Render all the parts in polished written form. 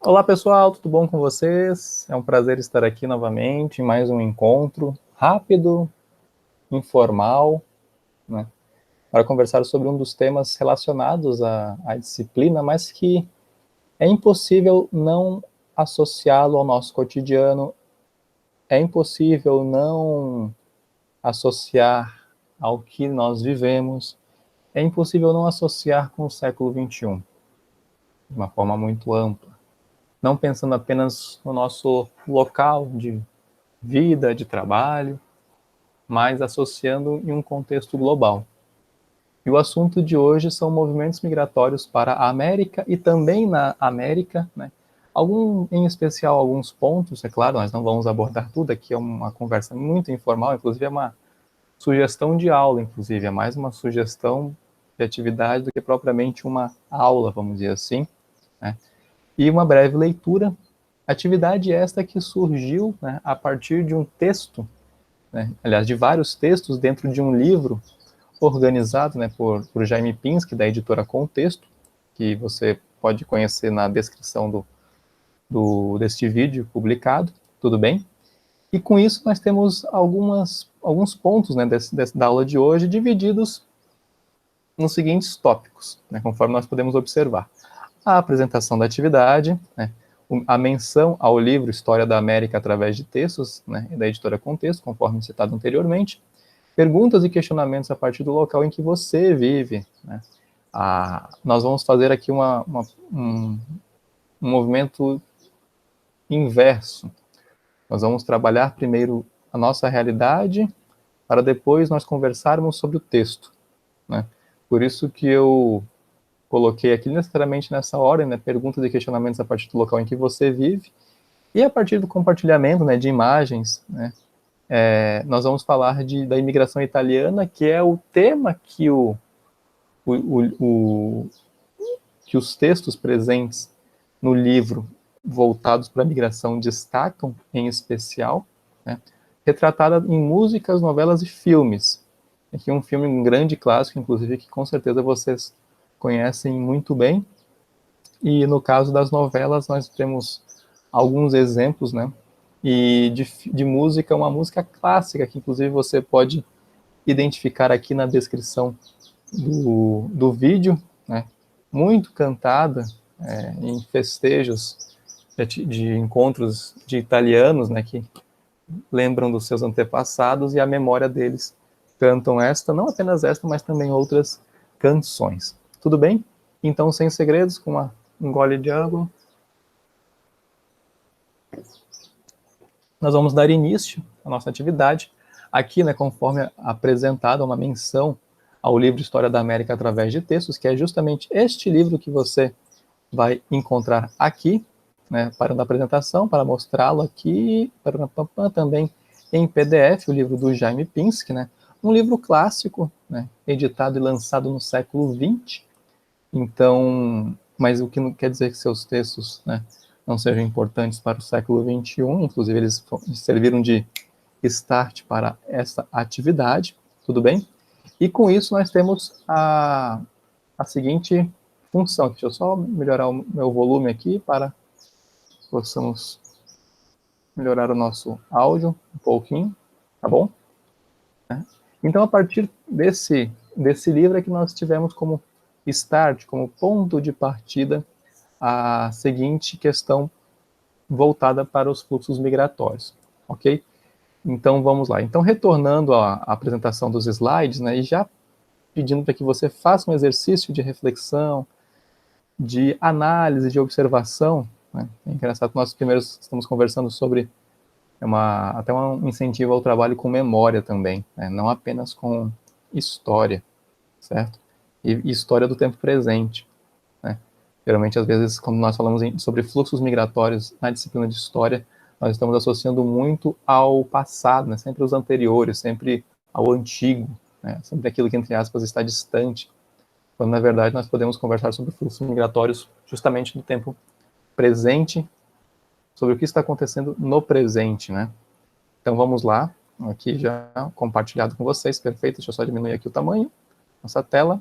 Olá pessoal, tudo bom com vocês? É um prazer estar aqui novamente em mais um encontro rápido, informal, né, para conversar sobre um dos temas relacionados à disciplina, mas que é impossível não associá-lo ao nosso cotidiano, é impossível não associar ao que nós vivemos, é impossível não associar com o século XXI, de uma forma muito ampla. Não pensando apenas no nosso local de vida, de trabalho, mas associando em um contexto global. E o assunto de hoje são movimentos migratórios para a América e também na América, né? Em especial, alguns pontos, é claro, nós não vamos abordar tudo, aqui é uma conversa muito informal, inclusive é uma sugestão de aula, inclusive, é mais uma sugestão de atividade do que propriamente uma aula, vamos dizer assim, né? E uma breve leitura, atividade esta que surgiu, né, a partir de um texto, né, aliás, de vários textos dentro de um livro organizado, né, por Jaime Pinsky, da editora Contexto, que você pode conhecer na descrição deste vídeo publicado, tudo bem? E com isso nós temos alguns pontos, né, da aula de hoje divididos nos seguintes tópicos, né, conforme nós podemos observar. A apresentação da atividade, né, a menção ao livro História da América através de textos, né, da editora Contexto, conforme citado anteriormente, perguntas e questionamentos a partir do local em que você vive, né. Nós vamos fazer aqui um movimento inverso. Nós vamos trabalhar primeiro a nossa realidade, para depois nós conversarmos sobre o texto, né. Por isso que eu coloquei aqui necessariamente nessa ordem, né, perguntas e questionamentos a partir do local em que você vive, e a partir do compartilhamento, né, de imagens, né, nós vamos falar da imigração italiana, que é o tema que, que os textos presentes no livro voltados para a migração destacam, em especial, né, retratada em músicas, novelas e filmes. Aqui um filme, um grande clássico, inclusive, que com certeza vocês conhecem muito bem. E no caso das novelas, nós temos alguns exemplos, né? E de música, uma música clássica, que inclusive você pode identificar aqui na descrição do vídeo, né? Muito cantada em festejos de encontros de italianos, né? Que lembram dos seus antepassados e a memória deles cantam esta, não apenas esta, mas também outras canções. Tudo bem? Então, sem segredos, com um gole de água, nós vamos dar início à nossa atividade. Aqui, né, conforme apresentada, uma menção ao livro História da América através de textos, que é justamente este livro que você vai encontrar aqui, né, para a apresentação, para mostrá-lo aqui, também em PDF, o livro do Jaime Pinsky, né, um livro clássico, né, editado e lançado no século XX. Então, mas o que não quer dizer que seus textos, né, não sejam importantes para o século XXI, inclusive eles serviram de start para essa atividade, tudo bem? E com isso nós temos a seguinte função. Deixa eu só melhorar o meu volume aqui para possamos melhorar o nosso áudio um pouquinho, tá bom? Então, a partir desse livro é que nós tivemos como start, como ponto de partida, a seguinte questão voltada para os fluxos migratórios, ok? Então, vamos lá. Então, retornando à apresentação dos slides, né, e já pedindo para que você faça um exercício de reflexão, de análise, de observação, né? É engraçado que nós primeiros estamos conversando sobre até um incentivo ao trabalho com memória também, né? Não apenas com história, certo? E história do tempo presente, né? Geralmente, às vezes, quando nós falamos sobre fluxos migratórios na disciplina de história, nós estamos associando muito ao passado, né? Sempre os anteriores, sempre ao antigo, né? Sempre aquilo que, entre aspas, está distante, quando, na verdade, nós podemos conversar sobre fluxos migratórios justamente do tempo presente, sobre o que está acontecendo no presente, né? Então, vamos lá, aqui já compartilhado com vocês, perfeito, deixa eu só diminuir aqui o tamanho, nossa tela.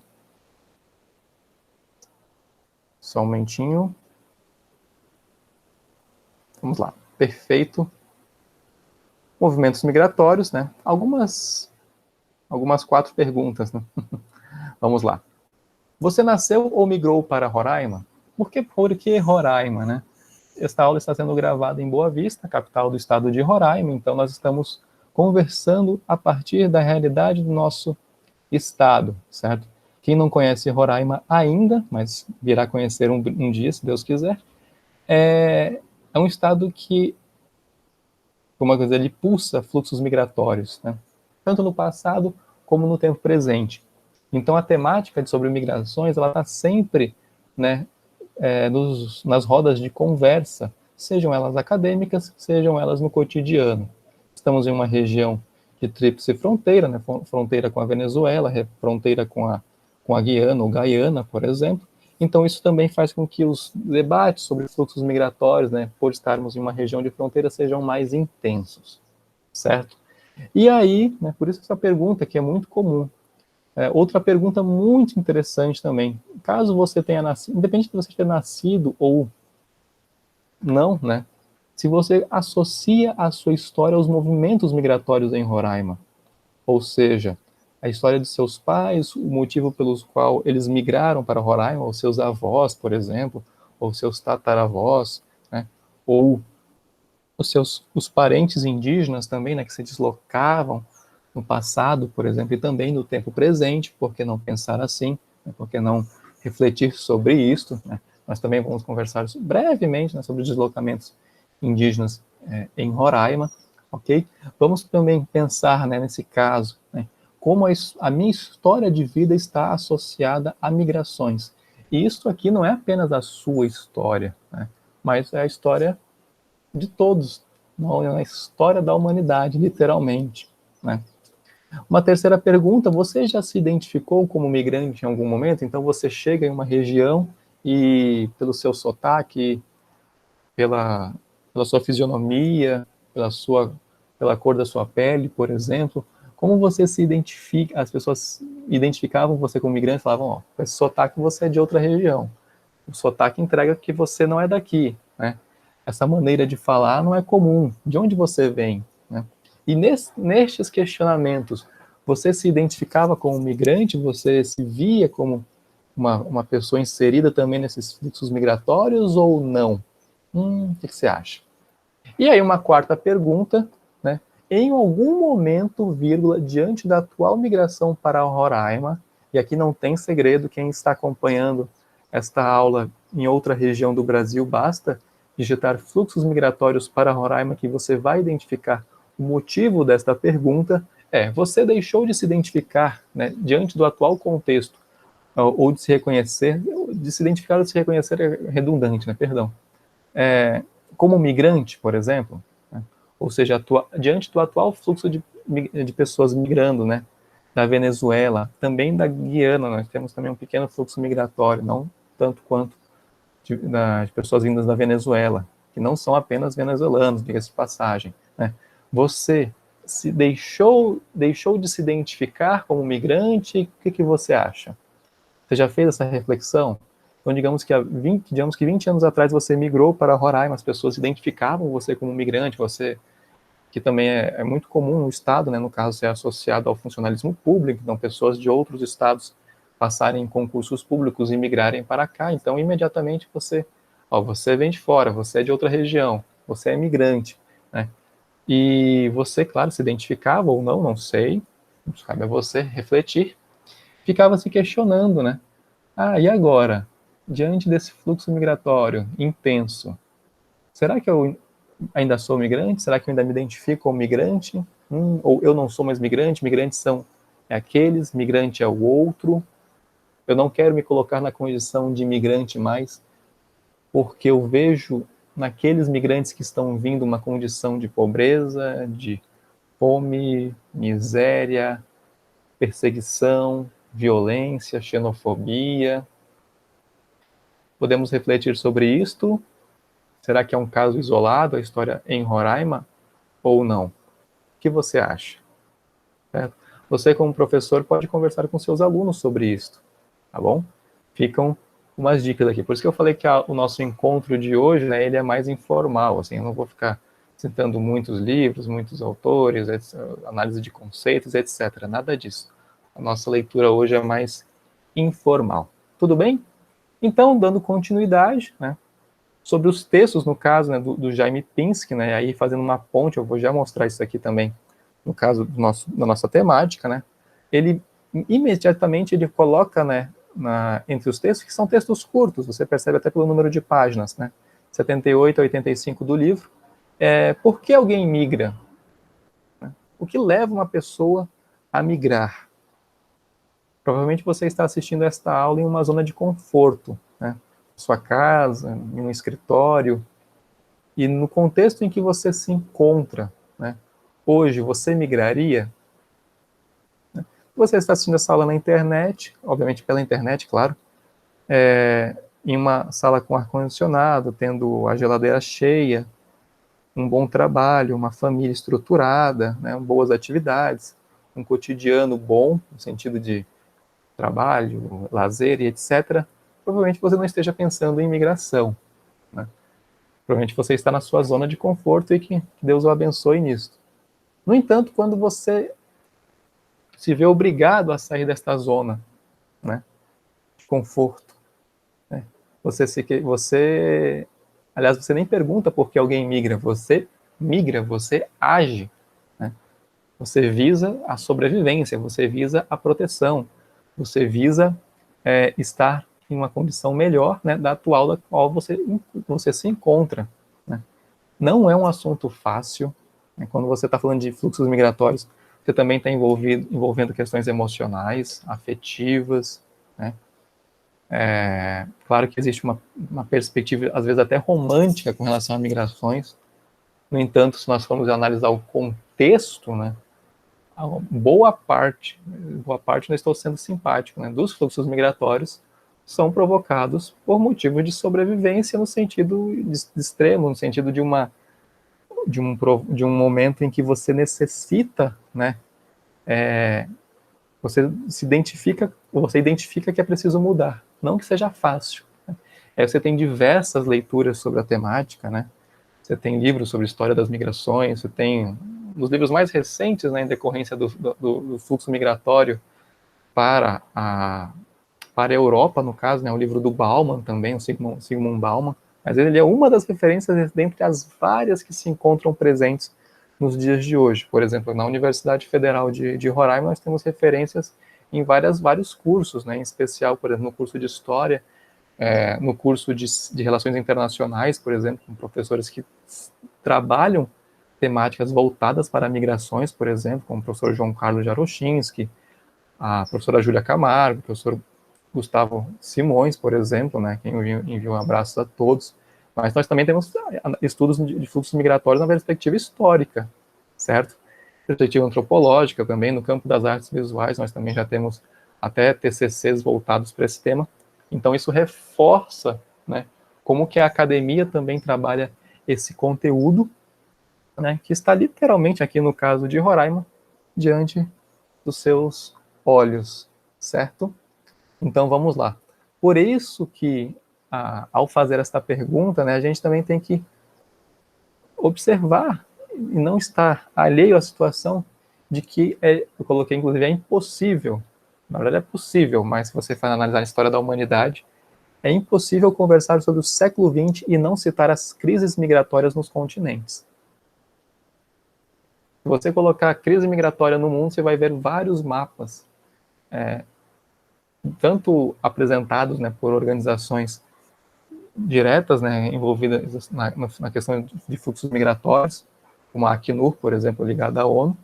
Só um momentinho. Vamos lá. Perfeito. Movimentos migratórios, né? Algumas 4 perguntas, né? Vamos lá. Você nasceu ou migrou para Roraima? Por que Roraima, né? Esta aula está sendo gravada em Boa Vista, capital do estado de Roraima, então nós estamos conversando a partir da realidade do nosso estado, certo? Quem não conhece Roraima ainda, mas virá conhecer um dia, se Deus quiser, é um estado que, como eu dizer, ele pulsa fluxos migratórios, né? Tanto no passado como no tempo presente. Então a temática sobre migrações, ela está sempre, né, nas rodas de conversa, sejam elas acadêmicas, sejam elas no cotidiano. Estamos em uma região de tríplice fronteira, né, fronteira com a Venezuela, fronteira com a Guiana ou Gaiana, por exemplo. Então isso também faz com que os debates sobre fluxos migratórios, né, por estarmos em uma região de fronteira, sejam mais intensos, certo? E aí, né, por isso essa pergunta que é muito comum. Outra pergunta muito interessante também. Caso você tenha nascido, independente de você ter nascido ou não, né? Se você associa a sua história aos movimentos migratórios em Roraima, ou seja, a história de seus pais, o motivo pelos qual eles migraram para Roraima, ou seus avós, por exemplo, ou seus tataravós, né? Ou os parentes indígenas também, né, que se deslocavam no passado, por exemplo, e também no tempo presente, por que não pensar assim, né, por que não refletir sobre isto, né? Nós também vamos conversar brevemente, né, sobre os deslocamentos indígenas em Roraima, ok? Vamos também pensar, né, nesse caso, né, como a minha história de vida está associada a migrações. E isso aqui não é apenas a sua história, né, mas é a história de todos, na história da humanidade, literalmente, né? Uma terceira pergunta: você já se identificou como migrante em algum momento? Então você chega em uma região e pelo seu sotaque, pela sua fisionomia, pela cor da sua pele, por exemplo, como você se identifica? As pessoas identificavam você como migrante, falavam, ó, com esse sotaque você é de outra região. O sotaque entrega que você não é daqui, né? Essa maneira de falar não é comum. De onde você vem, né? E nestes questionamentos, você se identificava como migrante? Você se via como uma pessoa inserida também nesses fluxos migratórios ou não? O que você acha? E aí uma quarta pergunta, né? Em algum momento, vírgula, diante da atual migração para Roraima, e aqui não tem segredo, quem está acompanhando esta aula em outra região do Brasil, basta digitar fluxos migratórios para Roraima que você vai identificar o motivo desta pergunta. Você deixou de se identificar, né, diante do atual contexto, ou de se reconhecer, de se identificar ou de se reconhecer é redundante, né, perdão, como migrante, por exemplo, né? Ou seja, diante do atual fluxo de pessoas migrando, né, da Venezuela, também da Guiana, nós temos também um pequeno fluxo migratório, não tanto quanto de pessoas vindas da Venezuela, que não são apenas venezuelanos, diga-se de passagem, né? Você se deixou de se identificar como migrante? O que você acha? Você já fez essa reflexão? Então, digamos que 20 anos atrás você migrou para Roraima, as pessoas identificavam você como migrante, você, que também é muito comum no estado, né, no caso, ser associado ao funcionalismo público, então pessoas de outros estados passarem em concursos públicos e migrarem para cá, então imediatamente você vem de fora, você é de outra região, você é migrante, né? E você, claro, se identificava ou não, não sei, cabe a você refletir, ficava se questionando, né? E agora? Diante desse fluxo migratório intenso, será que eu ainda sou migrante? Será que eu ainda me identifico como migrante? Ou eu não sou mais migrante? Migrantes são aqueles, migrante é o outro. Eu não quero me colocar na condição de migrante mais, porque eu vejo naqueles migrantes que estão vindo uma condição de pobreza, de fome, miséria, perseguição, violência, xenofobia. Podemos refletir sobre isto. Será que é um caso isolado, a história em Roraima, ou não? O que você acha? Certo? Você, como professor, pode conversar com seus alunos sobre isso, tá bom? Ficam umas dicas aqui. Por isso que eu falei que o nosso encontro de hoje, né, ele é mais informal, assim, eu não vou ficar citando muitos livros, muitos autores, análise de conceitos, etc. Nada disso. A nossa leitura hoje é mais informal. Tudo bem? Então, dando continuidade, né, sobre os textos, no caso, né, do Jaime Pinsky, né, aí fazendo uma ponte, eu vou já mostrar isso aqui também, no caso da nossa temática, né, ele imediatamente ele coloca, né, entre os textos, que são textos curtos, você percebe até pelo número de páginas, né, 78 a 85 do livro, por que alguém migra? O que leva uma pessoa a migrar? Provavelmente você está assistindo esta aula em uma zona de conforto, né, sua casa, em um escritório, e no contexto em que você se encontra, né, hoje você migraria? Você está assistindo essa aula na internet, obviamente pela internet, claro, em uma sala com ar-condicionado, tendo a geladeira cheia, um bom trabalho, uma família estruturada, né, boas atividades, um cotidiano bom, no sentido de trabalho, lazer e etc., provavelmente você não esteja pensando em migração. Né? Provavelmente você está na sua zona de conforto e que Deus o abençoe nisso. No entanto, quando você se vê obrigado a sair desta zona, né, de conforto, né, aliás, você nem pergunta por que alguém migra, você age, né? Você visa a sobrevivência, você visa a proteção, você visa estar em uma condição melhor, né, da atual da qual você se encontra. Né? Não é um assunto fácil. Né? Quando você está falando de fluxos migratórios, você também está envolvendo questões emocionais, afetivas. Né? Claro que existe uma perspectiva, às vezes até romântica, com relação a migrações. No entanto, se nós formos analisar o contexto, né, boa parte, não estou sendo simpático, né, dos fluxos migratórios são provocados por motivos de sobrevivência no sentido de extremo, no sentido de um momento em que você necessita, né, você identifica que é preciso mudar, não que seja fácil. Né? Aí você tem diversas leituras sobre a temática, né? Você tem livros sobre história das migrações, você tem os livros mais recentes, né, em decorrência do fluxo migratório para para a Europa, no caso, né, o livro do Bauman também, o Zygmunt Bauman, mas ele é uma das referências dentre as várias que se encontram presentes nos dias de hoje. Por exemplo, na Universidade Federal de Roraima, nós temos referências em vários cursos, né, em especial, por exemplo, no curso de História, no curso de Relações Internacionais, por exemplo, com professores que trabalham temáticas voltadas para migrações, por exemplo, como o professor João Carlos Jarochinski, a professora Júlia Camargo, o professor Gustavo Simões, por exemplo, né, quem envia um abraço a todos. Mas nós também temos estudos de fluxos migratórios na perspectiva histórica, certo? Perspectiva antropológica também, no campo das artes visuais, nós também já temos até TCCs voltados para esse tema. Então, isso reforça, né, como que a academia também trabalha esse conteúdo, né, que está literalmente aqui no caso de Roraima, diante dos seus olhos, certo? Então, vamos lá. Por isso que, ao fazer esta pergunta, né, a gente também tem que observar e não estar alheio à situação de que, eu coloquei inclusive, é impossível, na verdade é possível, mas se você for analisar a história da humanidade, é impossível conversar sobre o século XX e não citar as crises migratórias nos continentes. Se você colocar a crise migratória no mundo, você vai ver vários mapas, tanto apresentados, né, por organizações diretas, né, envolvidas na questão de fluxos migratórios, como a Acnur, por exemplo, ligada à ONU,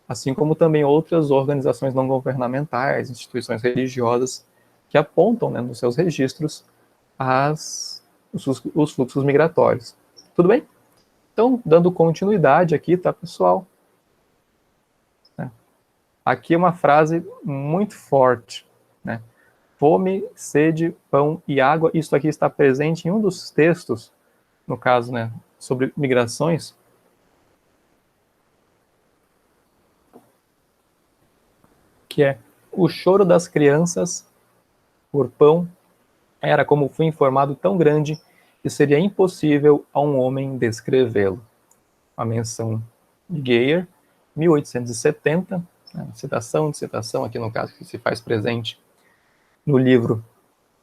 assim como também outras organizações não governamentais, instituições religiosas, que apontam, né, nos seus registros os fluxos migratórios. Tudo bem? Então, dando continuidade aqui, tá, pessoal? Aqui é uma frase muito forte, né? Fome, sede, pão e água. Isso aqui está presente em um dos textos, no caso, né, sobre migrações, que é o choro das crianças por pão era, como fui informado, tão grande que seria impossível a um homem descrevê-lo. A menção de Geyer, 1870, né, citação, aqui no caso que se faz presente no livro,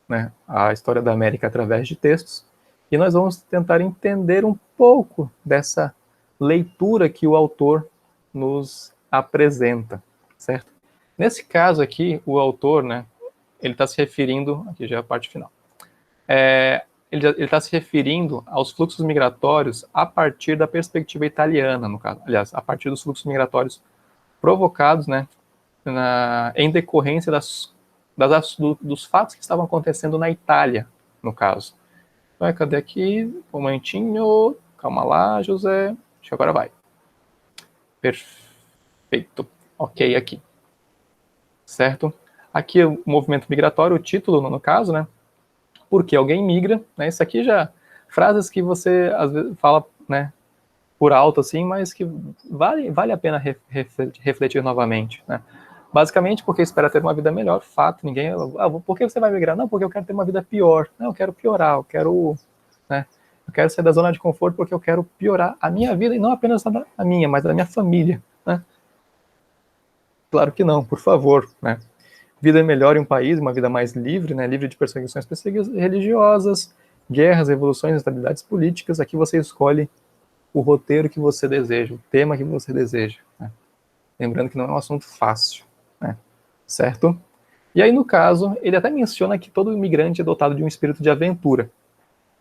né, A História da América através de Textos, e nós vamos tentar entender um pouco dessa leitura que o autor nos apresenta, certo? Nesse caso aqui, o autor, né, ele está se referindo, aqui já é a parte final, ele está se referindo aos fluxos migratórios a partir da perspectiva italiana, no caso, aliás, a partir dos fluxos migratórios provocados, né, em decorrência dos fatos que estavam acontecendo na Itália, no caso. Vai, cadê aqui? Um momentinho. Calma lá, José. Acho que agora vai. Perfeito. Ok, aqui. Certo? Aqui o movimento migratório, o título, no caso, né? Porque alguém migra, né? Isso aqui já... Frases que você, às vezes, fala, né? Por alto, assim, mas que vale a pena refletir novamente, né? Basicamente porque espera ter uma vida melhor, fato, ninguém... por que você vai migrar? Não, porque eu quero ter uma vida pior. Não, eu quero piorar, eu quero... Né? Eu quero sair da zona de conforto porque eu quero piorar a minha vida, e não apenas a minha, mas a da minha família, né? Claro que não, por favor, né? Vida melhor em um país, uma vida mais livre, né? Livre de perseguições religiosas, guerras, revoluções, instabilidades políticas. Aqui você escolhe o roteiro que você deseja, o tema que você deseja, né? Lembrando que não é um assunto fácil, né? Certo? E aí, no caso, ele até menciona que todo imigrante é dotado de um espírito de aventura.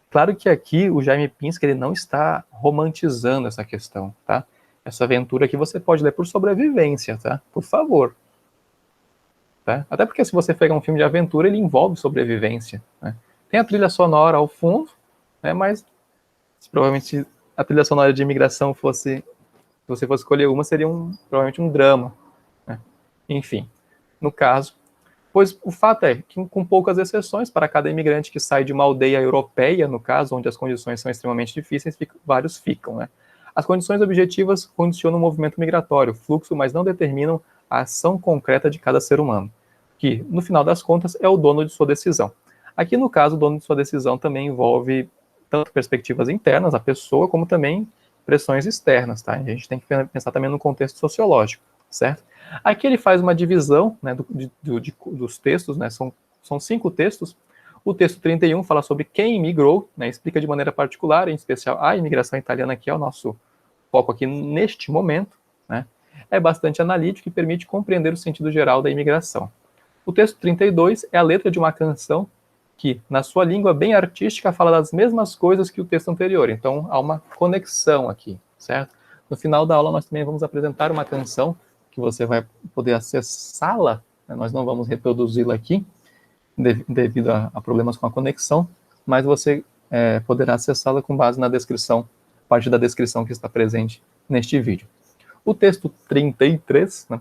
Claro que aqui o Jaime Pinsky ele não está romantizando essa questão, tá? Essa aventura que você pode ler por sobrevivência, tá? Por favor. Tá? Até porque se você pegar um filme de aventura, ele envolve sobrevivência, né? Tem a trilha sonora ao fundo, né? Mas se provavelmente a trilha sonora de imigração fosse, se você fosse escolher uma, seria provavelmente um drama, né? Enfim, no caso, pois o fato é que, com poucas exceções, para cada imigrante que sai de uma aldeia europeia, no caso, onde as condições são extremamente difíceis, vários ficam, né? As condições objetivas condicionam o movimento migratório, fluxo, mas não determinam a ação concreta de cada ser humano, que, no final das contas, é o dono de sua decisão. Aqui, no caso, o dono de sua decisão também envolve tanto perspectivas internas, a pessoa, como também pressões externas, tá? A gente tem que pensar também no contexto sociológico, certo? Aqui ele faz uma divisão, né, dos textos, né, são 5 textos. O texto 31 fala sobre quem imigrou, né, explica de maneira particular, em especial a imigração italiana, que é o nosso foco aqui neste momento, né. É bastante analítico e permite compreender o sentido geral da imigração. O texto 32 é a letra de uma canção que, na sua língua bem artística, fala das mesmas coisas que o texto anterior. Então, há uma conexão aqui, certo? No final da aula, nós também vamos apresentar uma canção que você vai poder acessá-la, né? Nós não vamos reproduzi-la aqui, devido a problemas com a conexão, mas você poderá acessá-la com base na descrição, parte da descrição que está presente neste vídeo. O texto 33, né,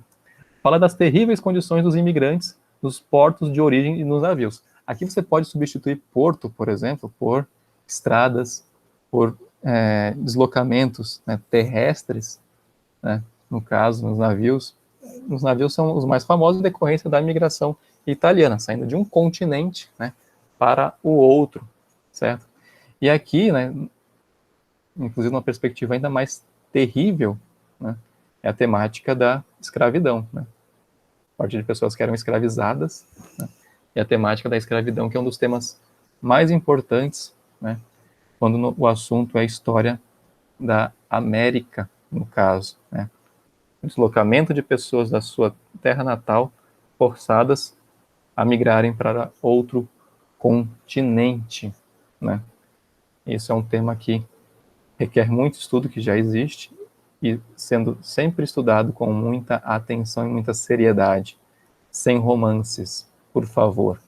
fala das terríveis condições dos imigrantes nos portos de origem e nos navios. Aqui você pode substituir porto, por exemplo, por estradas, por deslocamentos, né, terrestres, né, no caso, nos navios. Os navios são os mais famosos em decorrência da imigração italiana, saindo de um continente, né, para o outro, certo? E aqui, né, inclusive numa perspectiva ainda mais terrível, né, é a temática da escravidão, né? A partir de pessoas que eram escravizadas, né, e a temática da escravidão, que é um dos temas mais importantes, né, quando o assunto é a história da América, no caso, né? O deslocamento de pessoas da sua terra natal forçadas a migrarem para outro continente, né? Isso é um tema que requer muito estudo, que já existe, e sendo sempre estudado com muita atenção e muita seriedade, sem romances, por favor.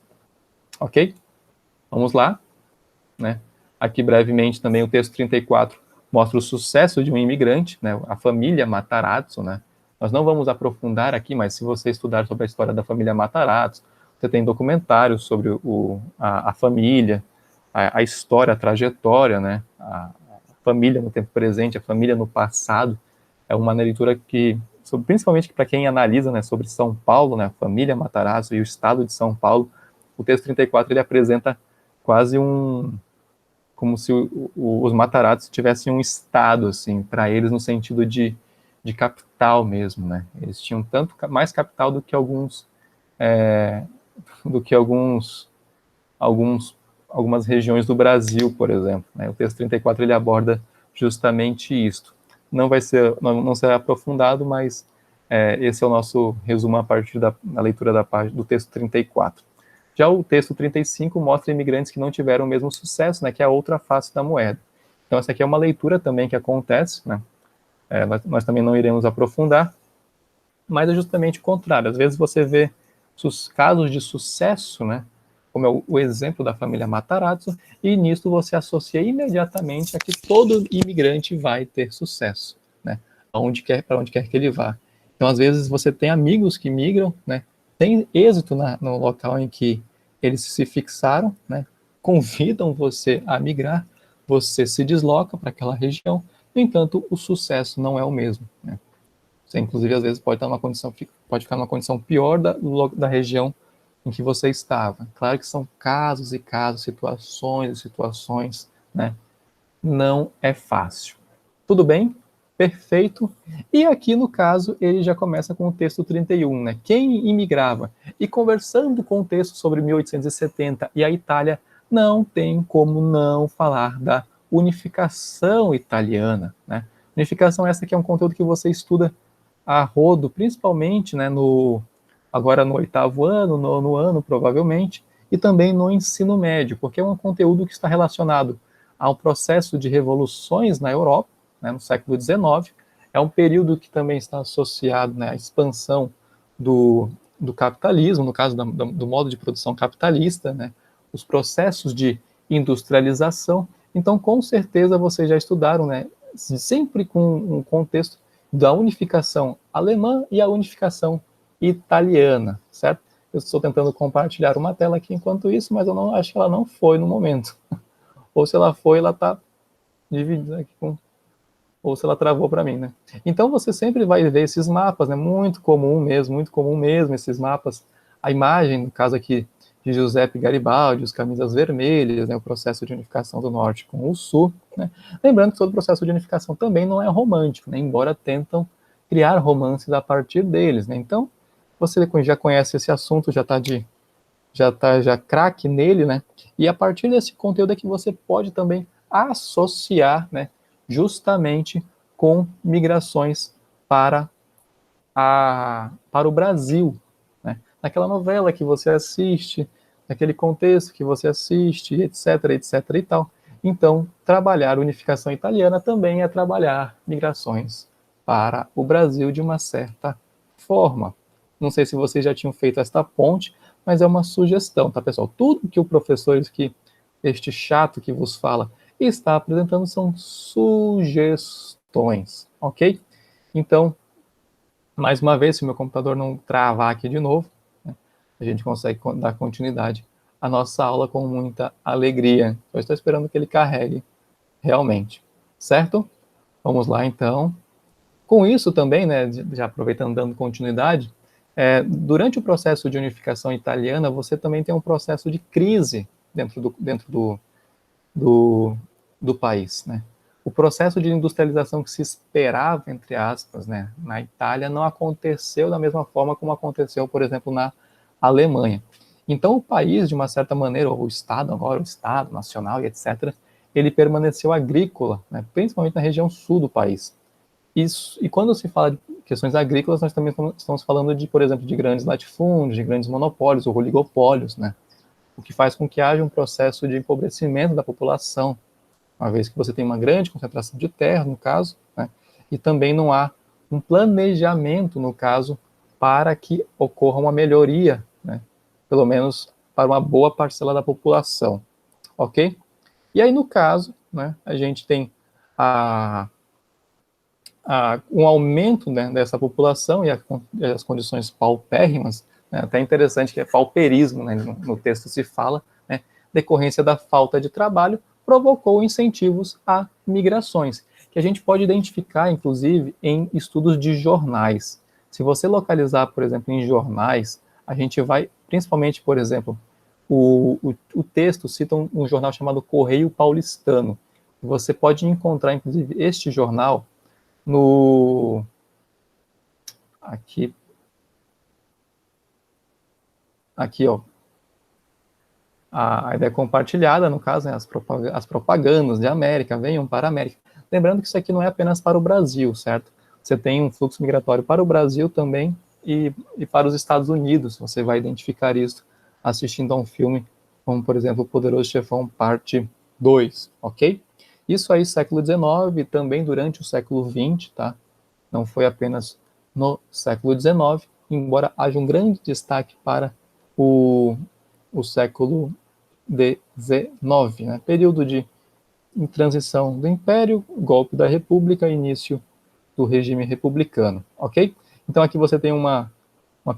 Ok? Vamos lá, né? Aqui brevemente também o texto 34 mostra o sucesso de um imigrante, né? A família Matarazzo, né? Nós não vamos aprofundar aqui, mas se você estudar sobre a história da família Matarazzo, você tem documentários sobre a família, a história, a trajetória, né? A família no tempo presente, a família no passado. É uma leitura que, principalmente para quem analisa, né, sobre São Paulo, né, a família Matarazzo e o estado de São Paulo, o texto 34 ele apresenta quase como se os Matarazzo tivessem um estado, assim, para eles no sentido de capital mesmo, né? Eles tinham tanto mais capital do que algumas regiões do Brasil, por exemplo, né? O texto 34 ele aborda justamente isto. Não será aprofundado, mas esse é o nosso resumo a partir da leitura do texto 34. Já o texto 35 mostra imigrantes que não tiveram o mesmo sucesso, né, que é a outra face da moeda. Então, essa aqui é uma leitura também que acontece, né, nós também não iremos aprofundar, mas é justamente o contrário. Às vezes você vê casos de sucesso, né, como é o exemplo da família Matarazzo, e nisso você associa imediatamente a que todo imigrante vai ter sucesso, né, para onde quer que ele vá. Então, às vezes, você tem amigos que migram, né, tem êxito no local em que eles se fixaram, né, convidam você a migrar, você se desloca para aquela região, no entanto, o sucesso não é o mesmo, né. Você, inclusive, às vezes pode ficar numa condição pior da região em que você estava. Claro que são casos e casos, situações e situações, né? Não é fácil. Tudo bem? Perfeito. E aqui, no caso, ele já começa com o texto 31, né? Quem imigrava? E conversando com o texto sobre 1870 e a Itália, não tem como não falar da unificação italiana, né? Unificação essa que é um conteúdo que você estuda a rodo, principalmente, né, agora no 8º ano, no 9º ano, provavelmente, e também no ensino médio, porque é um conteúdo que está relacionado ao processo de revoluções na Europa, né, no século XIX. É um período que também está associado, né, à expansão do capitalismo, no caso do modo de produção capitalista, né, os processos de industrialização. Então, com certeza, vocês já estudaram, né, sempre com um contexto da unificação alemã e a unificação italiana, certo? Eu estou tentando compartilhar uma tela aqui enquanto isso, mas eu não acho que ela não foi no momento. Ou se ela foi, ela está dividida aqui ou se ela travou para mim, né? Então você sempre vai ver esses mapas, né? Muito comum mesmo esses mapas. A imagem, no caso aqui de Giuseppe Garibaldi, os camisas vermelhas, né? O processo de unificação do norte com o sul, né? Lembrando que todo o processo de unificação também não é romântico, né? Embora tentam criar romances a partir deles, né? Então você já conhece esse assunto, já craque nele, né? E a partir desse conteúdo é que você pode também associar, né, justamente com migrações para o Brasil, né? Naquela novela que você assiste, naquele contexto que você assiste, etc, etc e tal. Então, trabalhar unificação italiana também é trabalhar migrações para o Brasil de uma certa forma. Não sei se vocês já tinham feito esta ponte, mas é uma sugestão, tá, pessoal? Tudo que o professor, este chato que vos fala, está apresentando são sugestões, ok? Então, mais uma vez, se o meu computador não travar aqui de novo, né, a gente consegue dar continuidade à nossa aula com muita alegria. Eu estou esperando que ele carregue realmente, certo? Vamos lá, então. Com isso também, né, já aproveitando, dando continuidade, durante o processo de unificação italiana, você também tem um processo de crise dentro do país, né? O processo de industrialização que se esperava, entre aspas, né, na Itália, não aconteceu da mesma forma como aconteceu, por exemplo, na Alemanha. Então, o país, de uma certa maneira, ou o Estado, agora o Estado nacional e etc., ele permaneceu agrícola, né, principalmente na região sul do país. E quando se fala de questões agrícolas, nós também estamos falando de, por exemplo, de grandes latifúndios, de grandes monopólios ou oligopólios, né? O que faz com que haja um processo de empobrecimento da população, uma vez que você tem uma grande concentração de terra, no caso, né? E também não há um planejamento, no caso, para que ocorra uma melhoria, né? Pelo menos para uma boa parcela da população, ok? E aí, no caso, né, a gente tem um aumento, né, dessa população e as condições paupérrimas, né, até interessante que é pauperismo, né, no texto se fala, né, decorrência da falta de trabalho, provocou incentivos a migrações, que a gente pode identificar, inclusive, em estudos de jornais. Se você localizar, por exemplo, em jornais, a gente vai, principalmente, por exemplo, o texto cita um jornal chamado Correio Paulistano. Você pode encontrar, inclusive, este jornal no... Aqui, ó. A ideia compartilhada, no caso, né, as propagandas de América, venham para a América. Lembrando que isso aqui não é apenas para o Brasil, certo? Você tem um fluxo migratório para o Brasil também e para os Estados Unidos. Você vai identificar isso assistindo a um filme como, por exemplo, O Poderoso Chefão, parte 2, ok? Isso aí, século XIX, também durante o século XX, tá? Não foi apenas no século XIX, embora haja um grande destaque para o século XIX, né? Período de transição do Império, golpe da República, início do regime republicano, ok? Então aqui você tem uma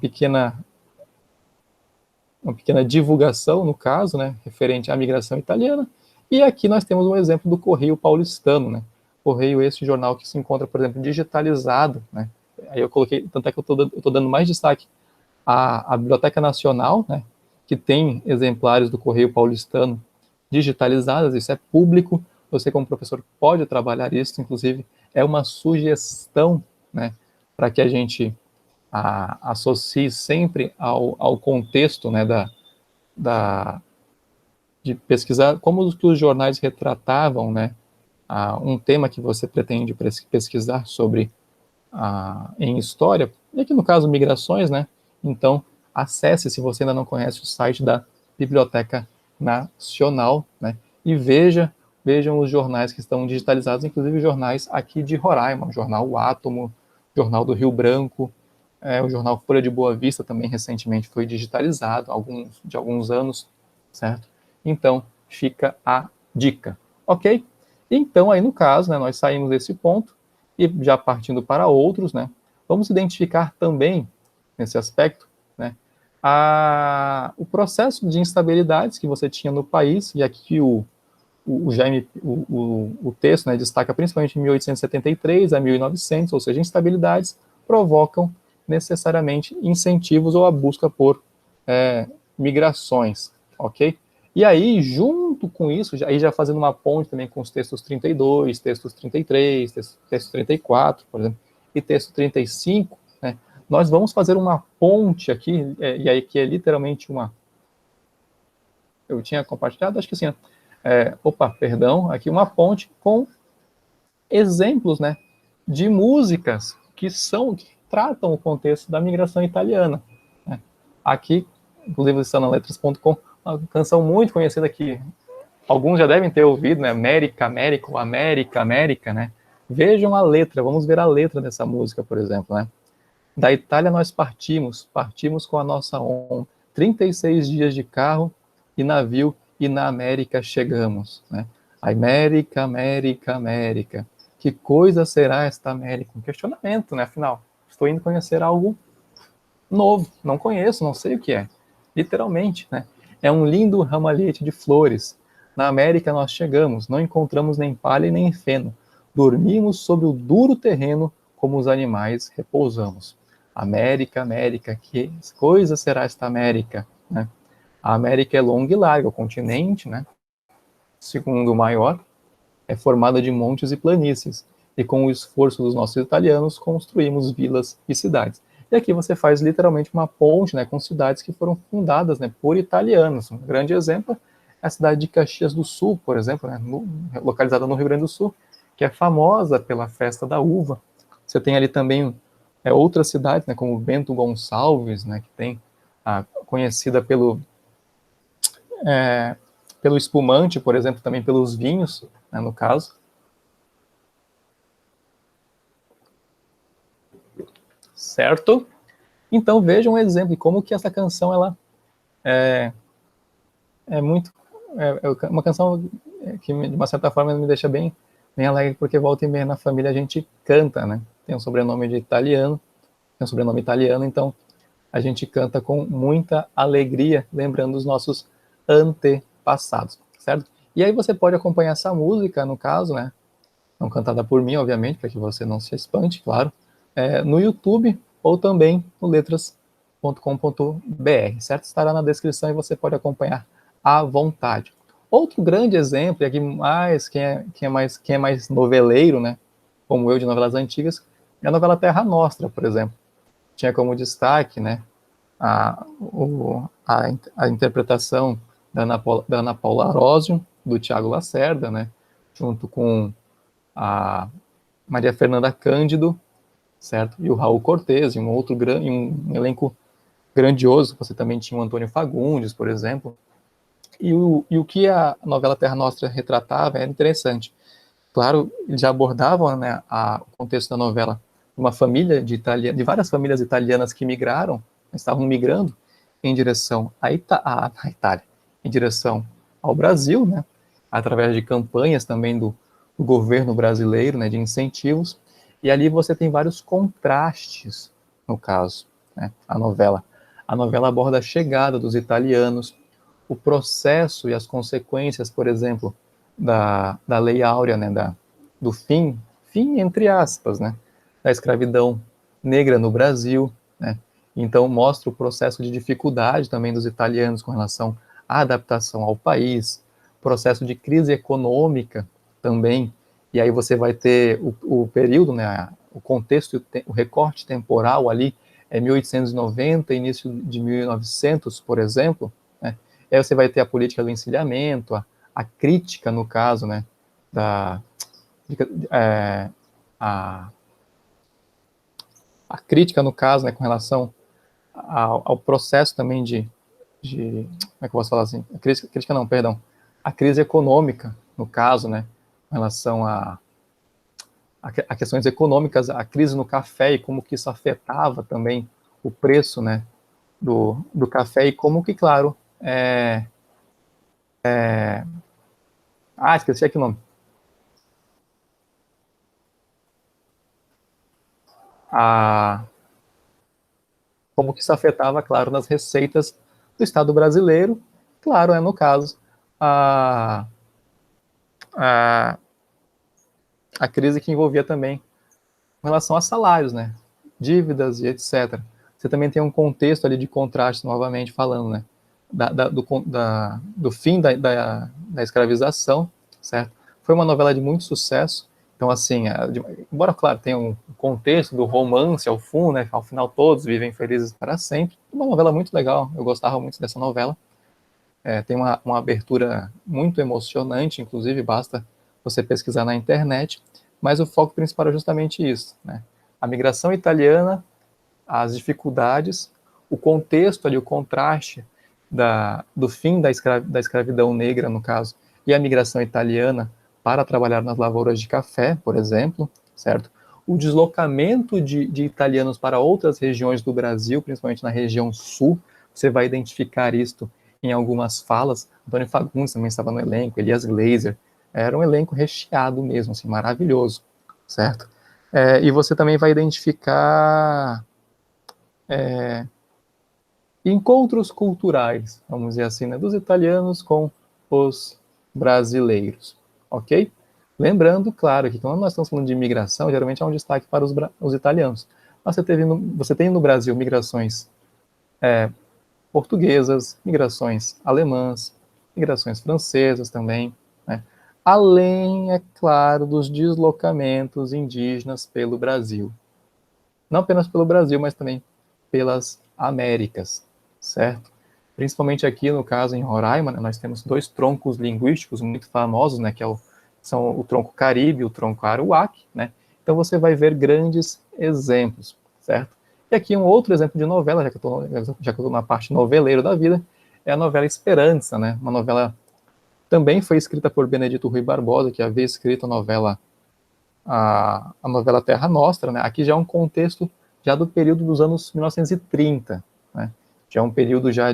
pequena divulgação, no caso, né, referente à migração italiana, e aqui nós temos um exemplo do Correio Paulistano, né? Correio, esse jornal que se encontra, por exemplo, digitalizado, né? Aí eu coloquei, tanto é que eu estou dando mais destaque à Biblioteca Nacional, né, que tem exemplares do Correio Paulistano digitalizados, isso é público, você como professor pode trabalhar isso, inclusive é uma sugestão, né, para que a gente associe sempre ao contexto, né, de pesquisar, como que os jornais retratavam, né, um tema que você pretende pesquisar sobre em história, e aqui no caso migrações, né, então acesse, se você ainda não conhece, o site da Biblioteca Nacional, né, e vejam os jornais que estão digitalizados, inclusive jornais aqui de Roraima, o jornal O Átomo, jornal do Rio Branco, o jornal Folha de Boa Vista também recentemente foi digitalizado, de alguns anos, certo? Então, fica a dica, ok? Então, aí no caso, né, nós saímos desse ponto, e já partindo para outros, né, vamos identificar também, nesse aspecto, né, o processo de instabilidades que você tinha no país, e aqui o texto, né, destaca principalmente em 1873 a 1900, ou seja, instabilidades provocam necessariamente incentivos ou a busca por migrações, ok? E aí, junto com isso, aí já fazendo uma ponte também com os textos 32, textos 33, texto 34, por exemplo, e texto 35, né, nós vamos fazer uma ponte aqui, e aí que é literalmente uma... Eu tinha compartilhado, acho que sim, aqui uma ponte com exemplos, né, de músicas que tratam o contexto da migração italiana, né? Aqui, inclusive, está na letras.com, uma canção muito conhecida que alguns já devem ter ouvido, né? América, América, ou América, América, né? Vejam a letra, vamos ver a letra dessa música, por exemplo, né? Da Itália nós partimos com a nossa honra, 36 dias de carro e navio, e na América chegamos, né? América, América, América. Que coisa será esta América? Um questionamento, né? Afinal, estou indo conhecer algo novo, não conheço, não sei o que é. Literalmente, né? É um lindo ramalhete de flores. Na América nós chegamos, não encontramos nem palha nem feno. Dormimos sobre o duro terreno, como os animais repousamos. América, América, que coisa será esta América? Né? A América é longa e larga, o continente, né? Segundo maior, é formada de montes e planícies, e com o esforço dos nossos italianos construímos vilas e cidades. E aqui você faz literalmente uma ponte, né, com cidades que foram fundadas, né, por italianos. Um grande exemplo é a cidade de Caxias do Sul, por exemplo, né, localizada no Rio Grande do Sul, que é famosa pela festa da uva. Você tem ali também outras cidades, né, como Bento Gonçalves, né, que tem conhecida pelo espumante, por exemplo, também pelos vinhos, né, no caso. Certo? Então vejam um exemplo de como que essa canção ela é muito uma canção que de uma certa forma me deixa bem alegre, porque volta e meia na família a gente canta, né? Tem um sobrenome italiano, então a gente canta com muita alegria, lembrando os nossos antepassados, certo? E aí você pode acompanhar essa música, no caso, né? Não cantada por mim, obviamente, para que você não se espante, claro, no YouTube ou também no letras.com. certo? Estará na descrição e você pode acompanhar à vontade. Outro grande exemplo, e aqui mais quem é mais noveleiro, né, como eu, de novelas antigas, é a novela Terra Nostra, por exemplo. Tinha como destaque, né, a interpretação da Ana Paula Arósio, do Tiago Lacerda, né, junto com a Maria Fernanda Cândido, certo? E o Raul Cortez, e um elenco grandioso. Você também tinha o Antônio Fagundes, por exemplo. E o que a novela Terra Nostra retratava era interessante. Claro, eles já abordavam, né, o contexto da novela, uma família de várias famílias italianas que migraram, estavam migrando em direção à Itália, em direção ao Brasil, né, através de campanhas também do governo brasileiro, né, de incentivos. E ali você tem vários contrastes, no caso, né, a novela. A novela aborda a chegada dos italianos, o processo e as consequências, por exemplo, da Lei Áurea, né, do fim entre aspas, né, da escravidão negra no Brasil, né. Então mostra o processo de dificuldade também dos italianos com relação à adaptação ao país, processo de crise econômica também, e aí você vai ter o período, né, o contexto, o recorte temporal ali é 1890, início de 1900, por exemplo, né. Aí você vai ter a política do encilhamento, a crítica, no caso, né, da, é, a, a crítica, no caso, né, com relação ao processo também como é que eu posso falar assim? Crítica não, perdão. A crise econômica, no caso, né, com relação a questões econômicas, a crise no café e como que isso afetava também o preço, né, do café e como que, claro, esqueci aqui o nome. A, como que isso afetava, claro, nas receitas do Estado brasileiro, claro, no caso, a, a, a crise que envolvia também com relação a salários, né, dívidas e etc. Você também tem um contexto ali de contraste, novamente falando, né, do fim da escravização, certo? Foi uma novela de muito sucesso. Então, assim, embora, claro, tenha um contexto do romance ao fundo, né, ao final todos vivem felizes para sempre, uma novela muito legal, eu gostava muito dessa novela. Tem uma abertura muito emocionante, inclusive, basta você pesquisar na internet, mas o foco principal é justamente isso, né? A migração italiana, as dificuldades, o contexto ali, o contraste do fim da escravidão negra, no caso, e a migração italiana para trabalhar nas lavouras de café, por exemplo, certo? O deslocamento de italianos para outras regiões do Brasil, principalmente na região sul, você vai identificar isto em algumas falas. Antônio Fagundes também estava no elenco, Elias Glazer, era um elenco recheado mesmo, assim, maravilhoso, certo? E você também vai identificar encontros culturais, vamos dizer assim, né, dos italianos com os brasileiros, ok? Lembrando, claro, que quando nós estamos falando de imigração, geralmente há um destaque para os italianos. Mas você tem no Brasil migrações portuguesas, migrações alemãs, migrações francesas também, né? Além, é claro, dos deslocamentos indígenas pelo Brasil. Não apenas pelo Brasil, mas também pelas Américas, certo? Principalmente aqui, no caso, em Roraima, né, nós temos dois troncos linguísticos muito famosos, né, são o tronco Caribe e o tronco Aruac, né? Então você vai ver grandes exemplos, certo? E aqui um outro exemplo de novela, já que eu estou na parte noveleiro da vida, é a novela Esperança, né? Uma novela também foi escrita por Benedito Rui Barbosa, que havia escrito a novela Terra Nostra, né? Aqui já é um contexto já do período dos anos 1930, né? Já é um período já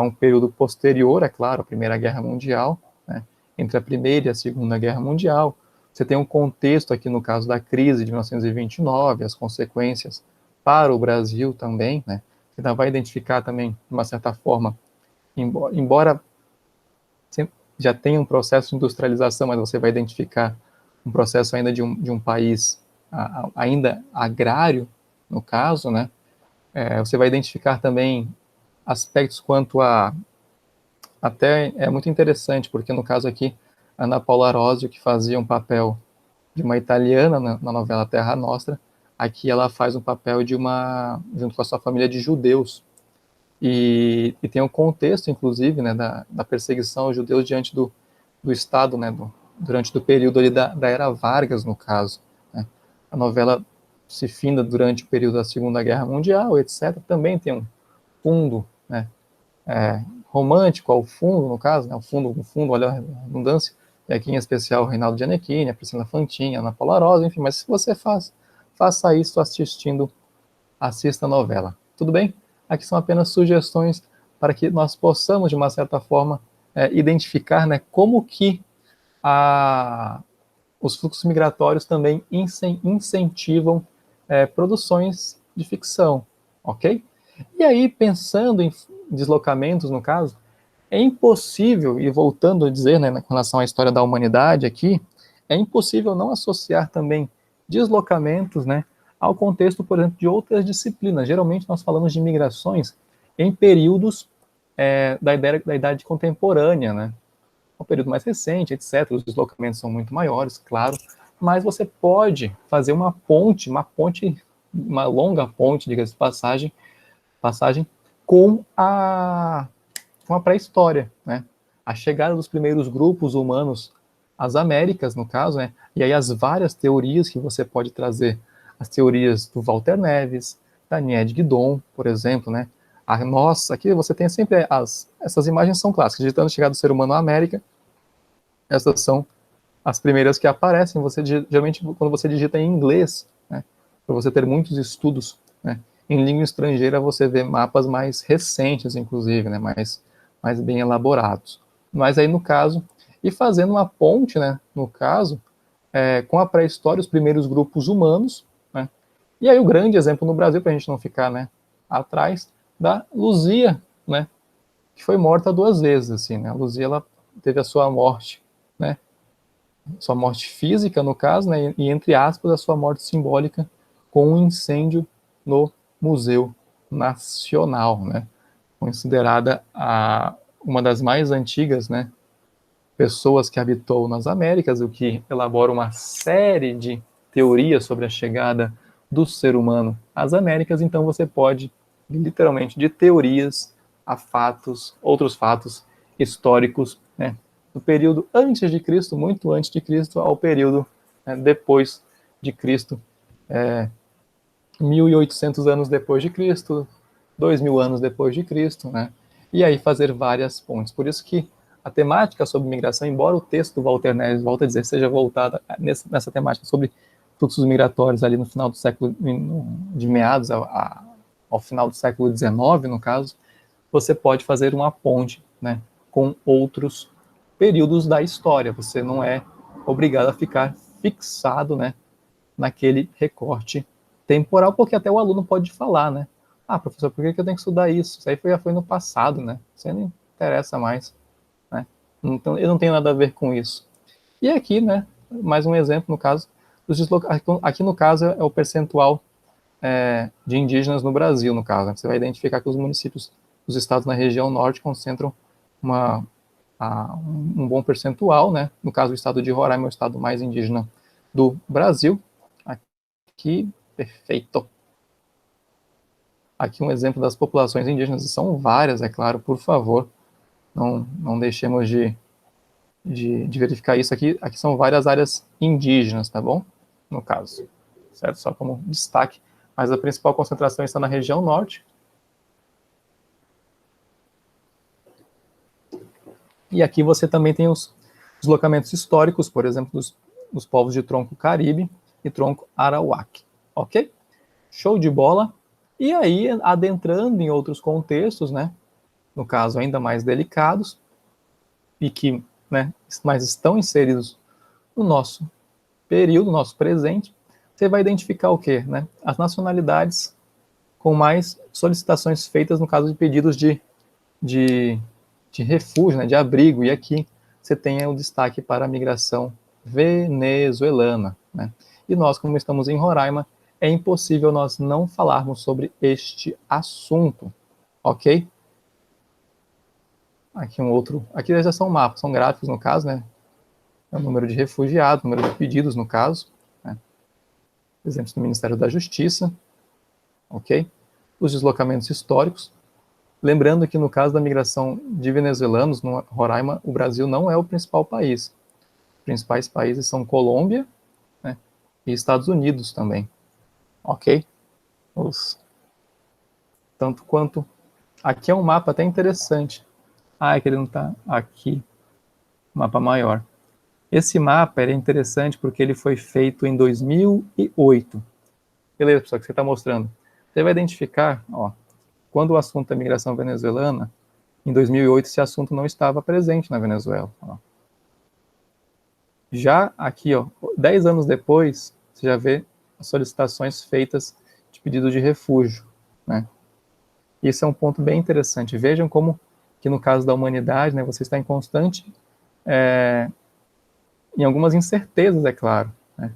um período posterior, é claro, à Primeira Guerra Mundial, né? Entre a Primeira e a Segunda Guerra Mundial. Você tem um contexto aqui no caso da crise de 1929, as consequências para o Brasil também, né? Você vai identificar também, de uma certa forma, embora já tenha um processo de industrialização, mas você vai identificar um processo ainda de um país ainda agrário, no caso, né? Você vai identificar também aspectos quanto a... Até é muito interessante, porque no caso aqui, a Ana Paula Arósio, que fazia um papel de uma italiana na novela Terra Nostra, aqui ela faz um papel de junto com a sua família, de judeus. E tem um contexto, inclusive, né, da perseguição aos judeus diante do Estado, né, durante o período ali da Era Vargas, no caso. Né. A novela se finda durante o período da Segunda Guerra Mundial, etc. Também tem um fundo, né, romântico ao fundo, no caso, né, o fundo, olha a redundância, e aqui em especial o Reinaldo Gianecchini, a Priscila Fantin, a Ana Paula Rosa, enfim, mas se você faça isso assista a novela. Tudo bem? Aqui são apenas sugestões para que nós possamos, de uma certa forma, identificar, né, como que os fluxos migratórios também incentivam produções de ficção, ok? E aí, pensando em deslocamentos, no caso, é impossível, e voltando a dizer, né, com relação à história da humanidade aqui, é impossível não associar também deslocamentos, né, ao contexto, por exemplo, de outras disciplinas. Geralmente nós falamos de migrações em períodos da idade contemporânea, né, um período mais recente, etc. Os deslocamentos são muito maiores, claro, mas você pode fazer uma longa ponte, diga-se de passagem, com a pré-história, né? A chegada dos primeiros grupos humanos às Américas, no caso, né? E aí as várias teorias que você pode trazer, as teorias do Walter Neves, da Nied Guidon, por exemplo, né? Aqui você tem sempre essas imagens são clássicas, digitando a chegada do ser humano à América, essas são as primeiras que aparecem, geralmente quando você digita em inglês, né? Para você ter muitos estudos, né? Em língua estrangeira você vê mapas mais recentes, inclusive, né? mais bem elaborados. Mas aí no caso, e fazendo uma ponte, né? No caso, com a pré-história, os primeiros grupos humanos, né? E aí o grande exemplo no Brasil, para a gente não ficar, né, atrás, da Luzia, né? Que foi morta 2 vezes, assim, né? A Luzia, ela teve a sua morte, né? Sua morte física, no caso, né? E entre aspas, a sua morte simbólica com um incêndio no Museu Nacional, né? Considerada uma das mais antigas, né, pessoas que habitou nas Américas, o que elabora uma série de teorias sobre a chegada do ser humano às Américas. Então você pode, literalmente, de teorias a fatos, outros fatos históricos, né, do período antes de Cristo, muito antes de Cristo, ao período depois de Cristo, 1.800 anos depois de Cristo, 2.000 anos depois de Cristo, né? E aí fazer várias pontes. Por isso que a temática sobre migração, embora o texto do Walter Neves, volta a dizer, seja voltada nessa temática sobre fluxos migratórios ali no final do século, de meados ao final do século XIX, no caso, você pode fazer uma ponte, né, com outros períodos da história. Você não é obrigado a ficar fixado, né, naquele recorte temporal, porque até o aluno pode falar, né? Ah, professor, por que eu tenho que estudar isso? Isso aí já foi no passado, né? Isso aí não interessa mais, né? Então, eu não tenho nada a ver com isso. E aqui, né, mais um exemplo, no caso, aqui no caso é o percentual de indígenas no Brasil, no caso. Né? Você vai identificar que os municípios, os estados na região norte concentram um bom percentual, né? No caso, o estado de Roraima é o estado mais indígena do Brasil. Aqui, perfeito. Aqui um exemplo das populações indígenas, são várias, é claro, por favor, não deixemos de verificar isso aqui. Aqui são várias áreas indígenas, tá bom? No caso, certo? Só como destaque, mas a principal concentração está na região norte. E aqui você também tem os deslocamentos históricos, por exemplo, dos povos de tronco Caribe e tronco Arawak, ok? Show de bola. E aí, adentrando em outros contextos, né, no caso ainda mais delicados, e que, né, mas estão inseridos no nosso período, no nosso presente, você vai identificar o quê? Né? As nacionalidades com mais solicitações feitas no caso de pedidos de refúgio, né, de abrigo, e aqui você tem o destaque para a migração venezuelana. Né? E nós, como estamos em Roraima, é impossível nós não falarmos sobre este assunto, ok? Aqui um outro, aqui já são mapas, são gráficos no caso, né? É o número de refugiados, o número de pedidos no caso, né? Exemplos do Ministério da Justiça, ok? Os deslocamentos históricos. Lembrando que no caso da migração de venezuelanos no Roraima, o Brasil não é o principal país. Os principais países são Colômbia, né, e Estados Unidos também, ok? Tanto quanto... Aqui é um mapa até interessante. Ah, é que ele não está aqui. Mapa maior. Esse mapa é interessante porque ele foi feito em 2008. Beleza, pessoal, que você está mostrando. Você vai identificar, ó, quando o assunto é migração venezuelana, em 2008 esse assunto não estava presente na Venezuela. Ó. Já aqui, ó, 10 anos depois, você já vê as solicitações feitas de pedido de refúgio, né? Isso é um ponto bem interessante. Vejam como que no caso da humanidade, né, você está em constante, em algumas incertezas, é claro, né,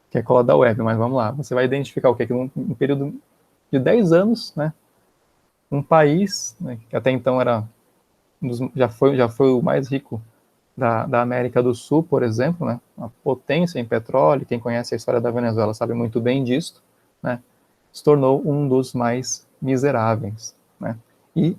que é a cola da web, mas vamos lá. Você vai identificar o quê? Que num período de 10 anos, né, um país, né, que até então era já foi o mais rico da América do Sul, por exemplo, né, uma potência em petróleo, quem conhece a história da Venezuela sabe muito bem disso, né, se tornou um dos mais miseráveis, né, e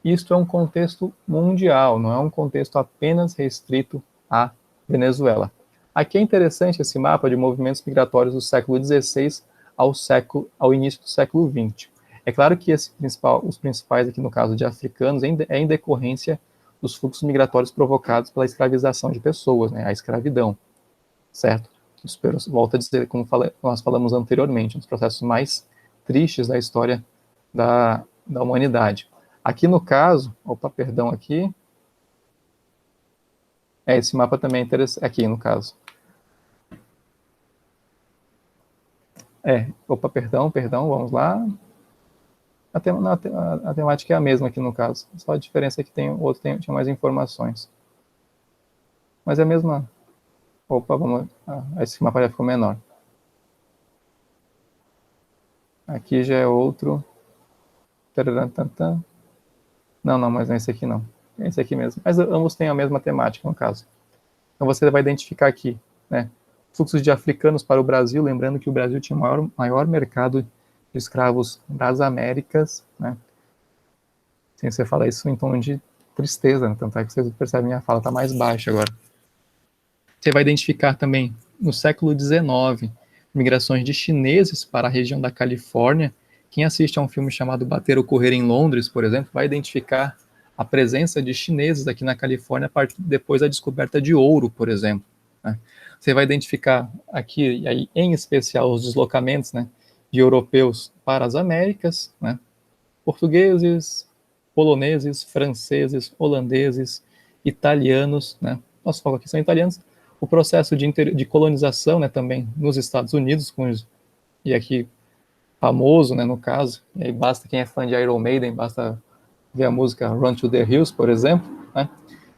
isto é um contexto mundial, não é um contexto apenas restrito à Venezuela. Aqui é interessante esse mapa de movimentos migratórios do século XVI ao início do século XX. É claro que os principais aqui no caso de africanos é em decorrência dos fluxos migratórios provocados pela escravização de pessoas, né, a escravidão, certo? Volto a dizer, como nós falamos anteriormente, um dos processos mais tristes da história da humanidade. Aqui no caso, perdão, aqui, esse mapa também é interessante, aqui no caso. Perdão, vamos lá. A temática é a mesma aqui no caso, só a diferença é que o outro tinha mais informações. Mas é a mesma... vamos... esse mapa já ficou menor. Aqui já é outro. Não, mas não é esse aqui não. É esse aqui mesmo. Mas ambos têm a mesma temática, no caso. Então você vai identificar aqui, né, fluxos de africanos para o Brasil, lembrando que o Brasil tinha o maior mercado de escravos das Américas, né? Sem você falar isso em tom de tristeza, né? Tanto é que vocês percebem a fala está mais baixa agora. Você vai identificar também, no século XIX, migrações de chineses para a região da Califórnia. Quem assiste a um filme chamado Bater ou Correr em Londres, por exemplo, vai identificar a presença de chineses aqui na Califórnia depois da descoberta de ouro, por exemplo, né? Você vai identificar aqui, e aí, em especial, os deslocamentos, né, de europeus para as Américas, né, portugueses, poloneses, franceses, holandeses, italianos, né, nosso foco aqui são italianos, o processo de colonização, né, também nos Estados Unidos, e aqui famoso, né, no caso, e aí basta quem é fã de Iron Maiden, basta ver a música Run to the Hills, por exemplo, né,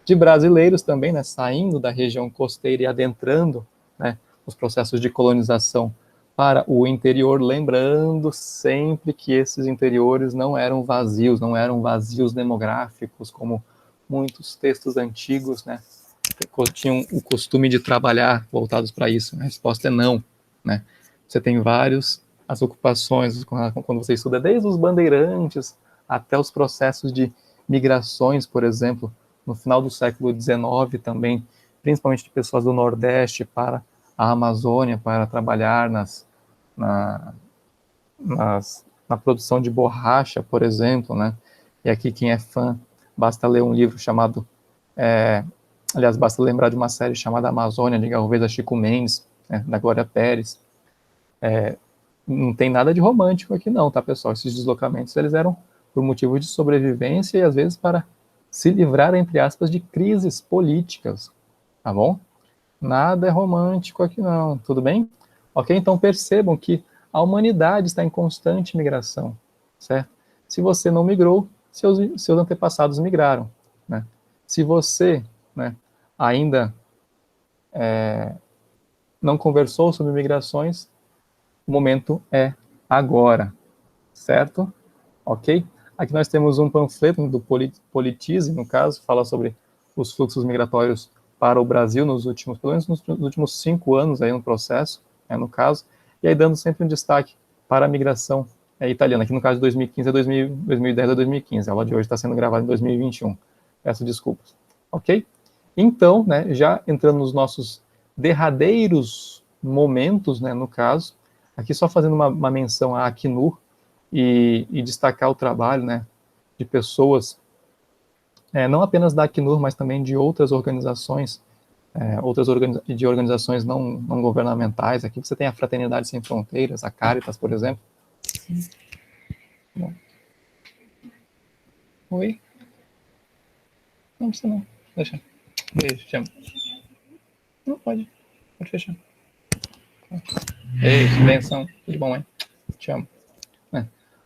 de brasileiros também, né, saindo da região costeira e adentrando, né, os processos de colonização para o interior, lembrando sempre que esses interiores não eram vazios demográficos, como muitos textos antigos, né, tinham o costume de trabalhar voltados para isso. A resposta é não, né. Você tem as ocupações, quando você estuda desde os bandeirantes até os processos de migrações, por exemplo, no final do século XIX também, principalmente de pessoas do Nordeste para a Amazônia, para trabalhar na produção de borracha, por exemplo, né? E aqui quem é fã, basta ler um livro chamado, aliás, basta lembrar de uma série chamada Amazônia, de Galvez Chico Mendes, né, da Glória Pérez. Não tem nada de romântico aqui não, tá, pessoal? Esses deslocamentos, eles eram por motivo de sobrevivência e às vezes para se livrar, entre aspas, de crises políticas, tá bom? Nada é romântico aqui não, tudo bem? Ok? Então percebam que a humanidade está em constante migração, certo? Se você não migrou, seus antepassados migraram, né? Se você, né, ainda não conversou sobre migrações, o momento é agora, certo? Ok? Aqui nós temos um panfleto do Politize, no caso, fala sobre os fluxos migratórios para o Brasil pelo menos nos últimos 5 anos aí no processo, no caso, e aí dando sempre um destaque para a migração italiana, aqui no caso de 2015 a 2010 a 2015, a aula de hoje está sendo gravada em 2021, peço desculpas, ok? Então, né, já entrando nos nossos derradeiros momentos, né, no caso, aqui só fazendo uma menção à Acnur e destacar o trabalho, né, de pessoas, não apenas da Acnur, mas também de outras organizações, de organizações não governamentais. Aqui você tem a Fraternidade Sem Fronteiras, a Caritas, por exemplo. Bom. Oi? Não precisa não, deixa. Beijo, te amo. Não, pode fechar. Beijo, benção, tudo bom, hein? Te amo.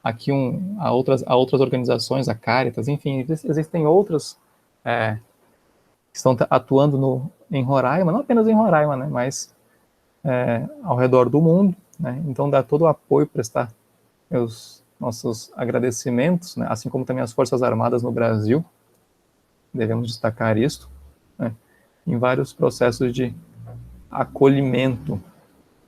Aqui há outras organizações, a Caritas, enfim, existem outras que estão atuando em Roraima, não apenas em Roraima, né, mas ao redor do mundo, né, então dá todo o apoio, prestar os nossos agradecimentos, né, assim como também as Forças Armadas no Brasil, devemos destacar isso, né, em vários processos de acolhimento,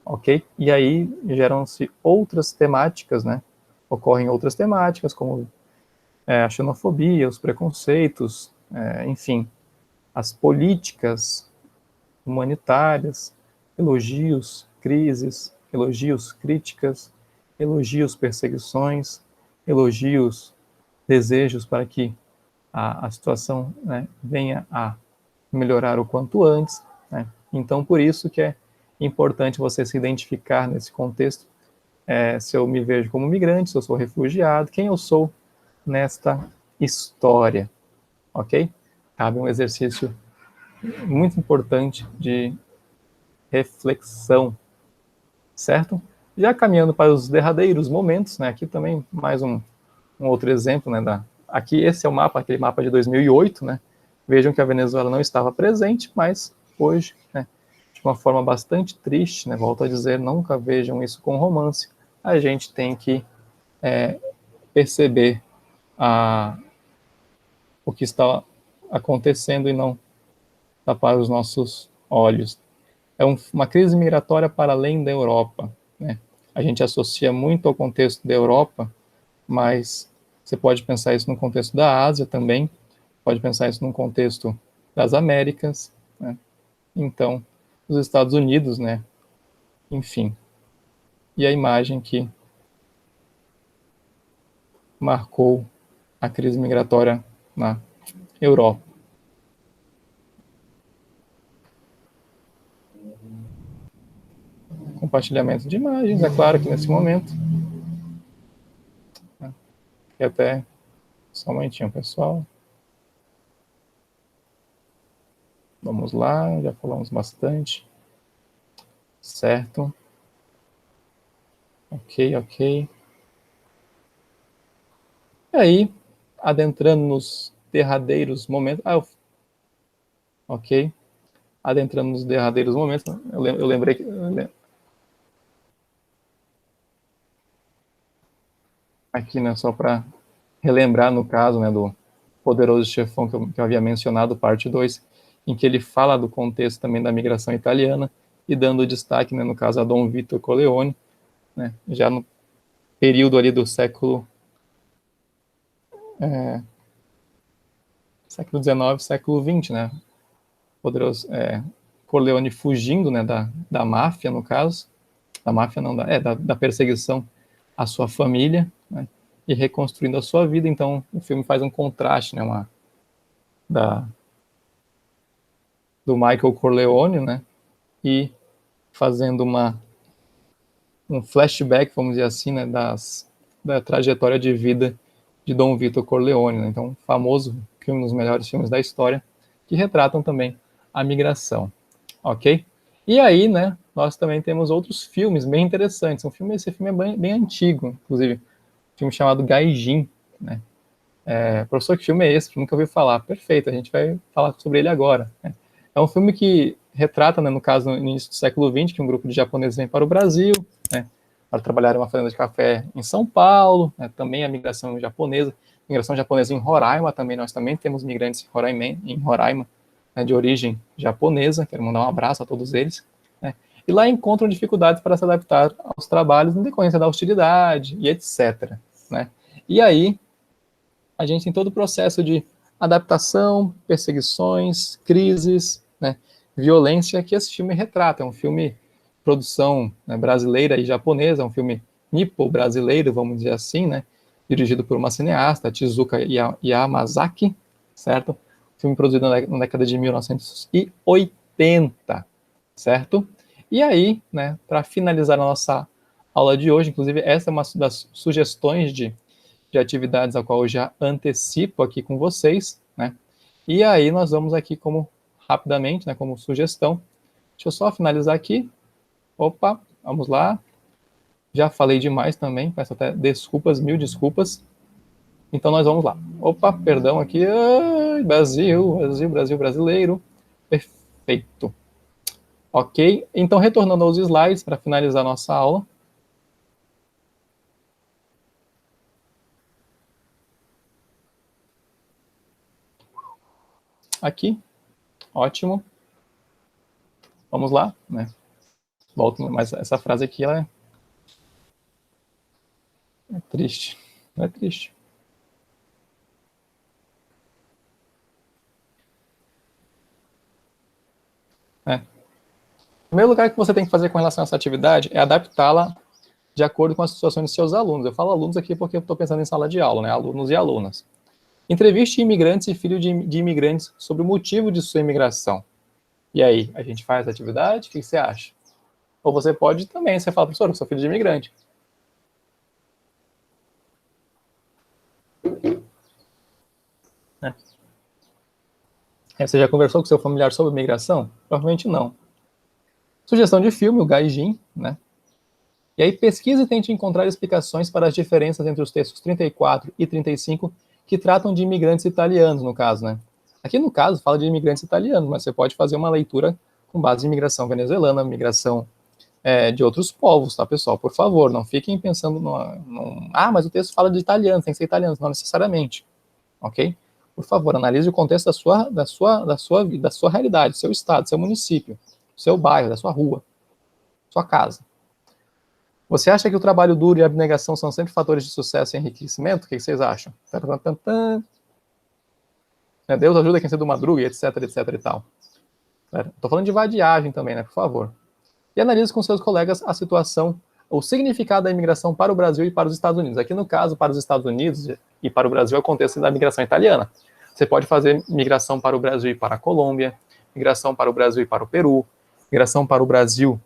ok? E aí geram-se outras temáticas, né, ocorrem outras temáticas, como a xenofobia, os preconceitos, enfim, as políticas humanitárias, elogios, crises, elogios, críticas, elogios, perseguições, elogios, desejos para que a situação, né, venha a melhorar o quanto antes, né? Então, por isso que é importante você se identificar nesse contexto, se eu me vejo como migrante, se eu sou refugiado, quem eu sou nesta história, ok? Cabe um exercício muito importante de reflexão, certo? Já caminhando para os derradeiros momentos, né? Aqui também mais um outro exemplo, né? Aqui esse é o mapa, aquele mapa de 2008, né? Vejam que a Venezuela não estava presente, mas hoje, né, de uma forma bastante triste, né? Volto a dizer, nunca vejam isso com romance. A gente tem que perceber o que está acontecendo e não tapar os nossos olhos. É uma crise migratória para além da Europa, né? A gente associa muito ao contexto da Europa, mas você pode pensar isso no contexto da Ásia também, pode pensar isso no contexto das Américas, né? Então, os Estados Unidos, né? Enfim. E a imagem que marcou a crise migratória na Europa. Compartilhamento de imagens, é claro que nesse momento. E até só um momentinho, pessoal. Vamos lá, já falamos bastante. Certo. Ok. E aí, adentrando nos derradeiros momentos. Ok. Adentrando nos derradeiros momentos, eu lembrei que. Aqui, né, só para relembrar, no caso, né, do Poderoso Chefão que eu havia mencionado, parte 2, em que ele fala do contexto também da migração italiana e dando destaque, né, no caso, a Dom Vito Corleone, né, já no período ali do século XIX, século XX, né, poderoso Corleone fugindo, né, da máfia, no caso, da máfia não, da perseguição à sua família, né, e reconstruindo a sua vida. Então o filme faz um contraste, né, do Michael Corleone, né, e fazendo um flashback, vamos dizer assim, né, da trajetória de vida de Dom Vito Corleone, né, então famoso filme, um dos melhores filmes da história, que retratam também a migração, ok? E aí, né, nós também temos outros filmes bem interessantes. Esse filme é bem antigo, inclusive, um filme chamado Gaijin, né? Professor, que filme é esse? Nunca ouvi falar. Perfeito, a gente vai falar sobre ele agora, né? É um filme que retrata, né, no caso, no início do século XX, que um grupo de japoneses vem para o Brasil, né, para trabalhar em uma fazenda de café em São Paulo, né, também a migração japonesa em Roraima também, nós também temos migrantes em Roraima, né, de origem japonesa, quero mandar um abraço a todos eles, né, e lá encontram dificuldades para se adaptar aos trabalhos em decorrência da hostilidade e etc. Né? E aí, a gente tem todo o processo de adaptação, perseguições, crises, né, violência que esse filme retrata. É um filme de produção, né, brasileira e japonesa, é um filme nipo-brasileiro, vamos dizer assim, né, dirigido por uma cineasta, Tezuka Yamazaki, certo? Filme produzido na década de 1980, certo? E aí, né, para finalizar a nossa aula de hoje, inclusive essa é uma das sugestões de atividades a qual eu já antecipo aqui com vocês, né? E aí nós vamos aqui como, rapidamente, né, como sugestão. Deixa eu só finalizar aqui. Opa, vamos lá. Já falei demais também, peço até desculpas, mil desculpas. Então nós vamos lá. Opa, perdão aqui. Ai, Brasil, Brasil, Brasil, brasileiro. Perfeito. Ok, então retornando aos slides para finalizar nossa aula. Aqui, ótimo. Vamos lá, né? Volto, mas essa frase aqui, ela é triste. Não é triste. É. O primeiro lugar que você tem que fazer com relação a essa atividade é adaptá-la de acordo com as situações de seus alunos. Eu falo alunos aqui porque eu estou pensando em sala de aula, né? Alunos e alunas. Entreviste imigrantes e filhos de imigrantes sobre o motivo de sua imigração. E aí, a gente faz a atividade? O que você acha? Ou você pode também, você fala, professor, eu sou filho de imigrante. Né? Você já conversou com seu familiar sobre imigração? Provavelmente não. Sugestão de filme, o Gaijin, né? E aí pesquise e tente encontrar explicações para as diferenças entre os textos 34 e 35 que tratam de imigrantes italianos, no caso, né? Aqui no caso fala de imigrantes italianos, mas você pode fazer uma leitura com base em imigração venezuelana, migração de outros povos, tá, pessoal? Por favor, não fiquem pensando mas o texto fala de italianos, tem que ser italianos, não necessariamente, ok? Por favor, analise o contexto da sua realidade, seu estado, seu município, seu bairro, da sua rua, sua casa. Você acha que o trabalho duro e a abnegação são sempre fatores de sucesso e enriquecimento? O que vocês acham? Deus ajuda quem cedo do madruga, etc, etc e tal. Estou falando de vadiagem também, né? Por favor. E analise com seus colegas a situação, o significado da imigração para o Brasil e para os Estados Unidos. Aqui no caso, para os Estados Unidos e para o Brasil, é o contexto da migração italiana. Você pode fazer migração para o Brasil e para a Colômbia, migração para o Brasil e para o Peru, migração para o Brasil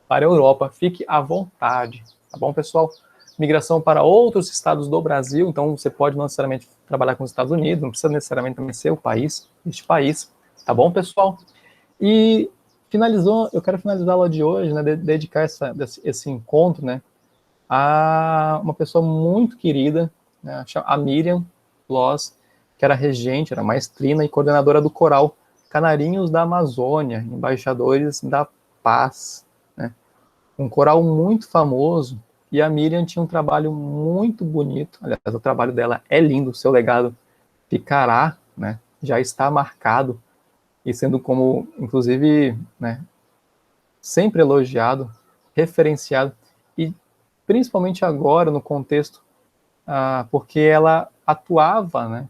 para a Europa, fique à vontade, tá bom, pessoal? Migração para outros estados do Brasil, então você pode não necessariamente trabalhar com os Estados Unidos, não precisa necessariamente também ser o país, este país, tá bom, pessoal? E eu quero finalizar a aula de hoje, né, dedicar esse encontro, né, a uma pessoa muito querida, né, a Miriam Loss, que era regente, era maestrina e coordenadora do coral Canarinhos da Amazônia, embaixadores da paz, né, um coral muito famoso, e a Miriam tinha um trabalho muito bonito, aliás, o trabalho dela é lindo, o seu legado ficará, né, já está marcado, e sendo como, inclusive, né, sempre elogiado, referenciado, e principalmente agora no contexto, porque ela atuava, né,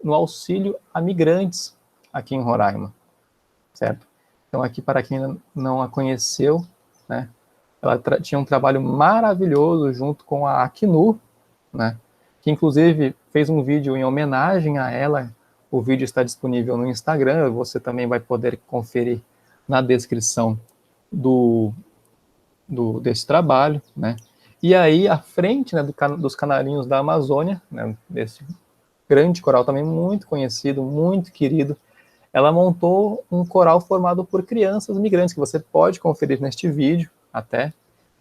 no auxílio a migrantes aqui em Roraima, certo? Então aqui, para quem não a conheceu, né, ela tinha um trabalho maravilhoso junto com a Acnur, né, que inclusive fez um vídeo em homenagem a ela. O vídeo está disponível no Instagram, você também vai poder conferir na descrição desse trabalho, né? E aí, à frente, né, dos Canarinhos da Amazônia, né, desse grande coral também muito conhecido, muito querido, ela montou um coral formado por crianças migrantes, que você pode conferir neste vídeo, até,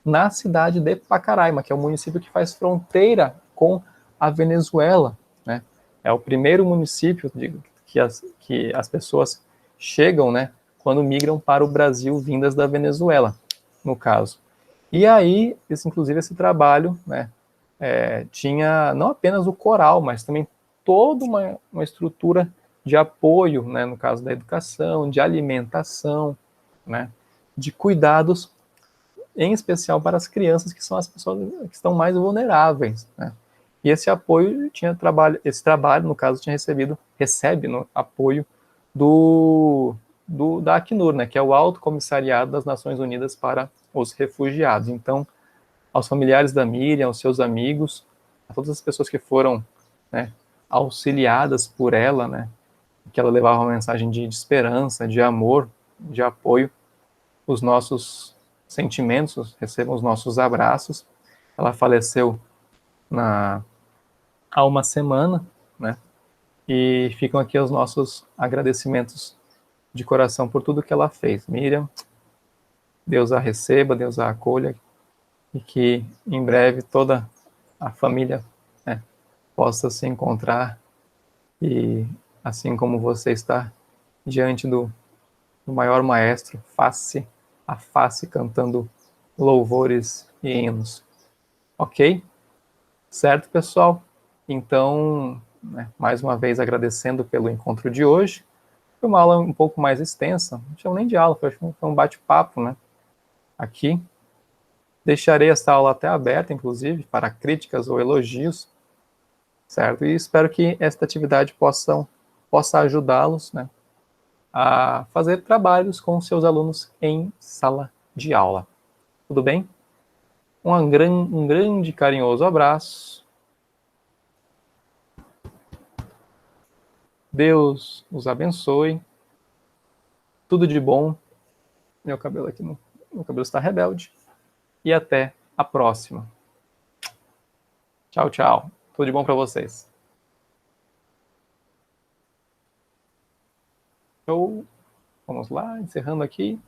na cidade de Pacaraima, que é o município que faz fronteira com a Venezuela, né? É o primeiro município que as pessoas chegam, né, quando migram para o Brasil, vindas da Venezuela, no caso. E aí, inclusive, esse trabalho, né, tinha não apenas o coral, mas também toda uma estrutura de apoio, né, no caso da educação, de alimentação, né, de cuidados, em especial para as crianças, que são as pessoas que estão mais vulneráveis, né. E esse apoio esse trabalho, no caso, recebe no apoio da Acnur, né, que é o Alto Comissariado das Nações Unidas para os Refugiados. Então, aos familiares da Miriam, aos seus amigos, a todas as pessoas que foram, né, auxiliadas por ela, né, que ela levava uma mensagem de esperança, de amor, de apoio, os nossos sentimentos, recebam os nossos abraços. Ela faleceu há uma semana, né, e ficam aqui os nossos agradecimentos de coração por tudo que ela fez. Miriam, Deus a receba, Deus a acolha, e que em breve toda a família, né, possa se encontrar e, assim como você está diante do maior maestro, face a face, cantando louvores e hinos. Ok? Certo, pessoal? Então, né, mais uma vez agradecendo pelo encontro de hoje. Foi uma aula um pouco mais extensa, não chamo nem de aula, foi um bate-papo, né? Aqui. Deixarei esta aula até aberta, inclusive, para críticas ou elogios, certo? E espero que esta atividade possa ajudá-los, né, a fazer trabalhos com seus alunos em sala de aula. Tudo bem? Um grande carinhoso abraço. Deus os abençoe. Tudo de bom. Meu cabelo está rebelde. E até a próxima. Tchau, tchau. Tudo de bom para vocês. Show. Vamos lá, encerrando aqui.